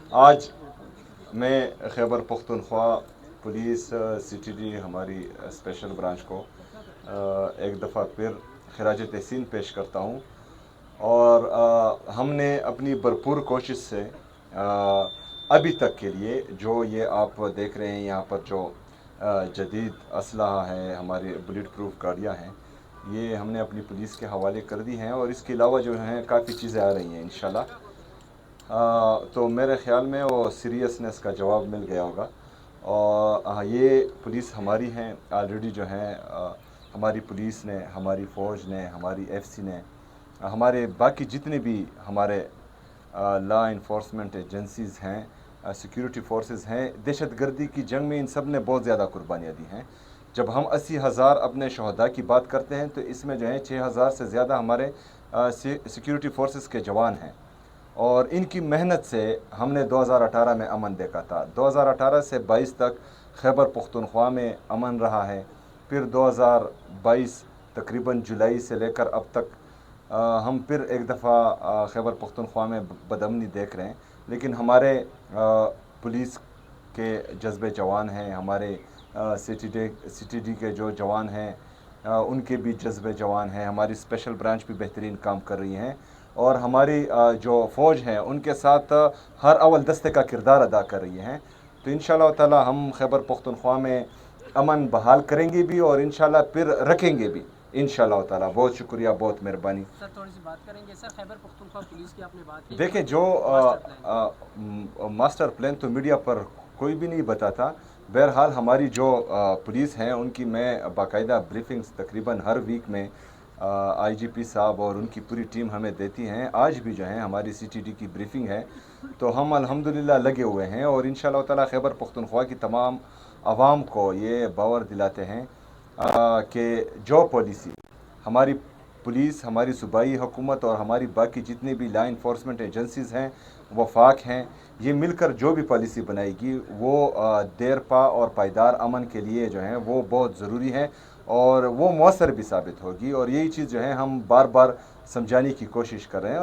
आज मैं Khyber Pakhtunkhwa police CTD हमारी स्पेशल ब्रांच को एक दफ़ा फिर खराज तहसीन पेश करता हूँ। और हमने अपनी भरपूर कोशिश से अभी तक के लिए जो ये आप देख रहे हैं यहाँ पर जो जदीद असलहा है, हमारी बुलेट प्रूफ गाड़ियाँ हैं, ये हमने अपनी पुलिस के हवाले कर दी हैं। और इसके अलावा जो हैं काफ़ी चीज़ें आ रही हैं इंशाल्लाह। तो मेरे ख़्याल में वो सीरियसनेस का जवाब मिल गया होगा। और ये पुलिस हमारी हैं ऑलरेडी जो हैं, हमारी पुलिस ने, हमारी फ़ौज ने, हमारी एफसी ने, हमारे बाकी जितने भी हमारे लॉ इन्फोर्समेंट एजेंसीज़ हैं, सिक्योरिटी फोर्सेस हैं, दहशतगर्दी की जंग में इन सब ने बहुत ज़्यादा कुर्बानियाँ दी हैं। जब हम 80,000 अपने शहदा की बात करते हैं तो इसमें जो है 6,000 से ज़्यादा हमारे सिक्योरिटी फोर्सेस के जवान हैं। और इनकी मेहनत से हमने 2018 में अमन देखा था। 2018 से 22 तक खैबर पख्तूनख्वा में अमन रहा है। फिर 2022 तकरीबन जुलाई से लेकर अब तक हम फिर एक दफ़ा खैबर पख्तूनख्वा में बदअमनी देख रहे हैं। लेकिन हमारे पुलिस के जज्बे जवान हैं, हमारे सीटीडी के जो जवान हैं उनके भी जज्बे जवान हैं, हमारी स्पेशल ब्रांच भी बेहतरीन काम कर रही हैं। और हमारी जो फ़ौज हैं उनके साथ हर अव्वल दस्ते का किरदार अदा कर रही हैं। तो इंशाअल्लाह ताला हम खैबर पख्तूनख्वा में अमन बहाल करेंगे भी और इंशाअल्लाह फिर रखेंगे भी इंशाअल्लाह ताला। बहुत शुक्रिया, बहुत मेहरबानी। सर थोड़ी सी बात करेंगे सर, खैबर पख्तूनख्वा पुलिस की आपने बात की। देखें, जो मास्टर प्लान तो मीडिया पर कोई भी नहीं बताता। बहरहाल हमारी जो पुलिस हैं उनकी मैं बाकायदा ब्रीफिंग्स तकरीबन हर वीक में आईजीपी साहब और उनकी पूरी टीम हमें देती हैं। आज भी जो है हमारी सीटीडी की ब्रीफिंग है। तो हम अल्हम्दुलिल्लाह लगे हुए हैं और इंशाअल्लाह ताला खैबर पख्तूनख्वा की तमाम आवाम को ये बावर दिलाते हैं कि जो पॉलिसी हमारी पुलिस, हमारी सूबाई हुकूमत और हमारी बाकी जितनी भी लॉ इन्फोर्समेंट एजेंसीज़ हैं, वफाक हैं, ये मिलकर जो भी पॉलिसी बनाएगी वो देरपा और पायदार अमन के लिए जो है वो बहुत ज़रूरी है और वो मौसर भी साबित होगी। और यही चीज़ जो है हम बार बार समझाने की कोशिश कर रहे हैं।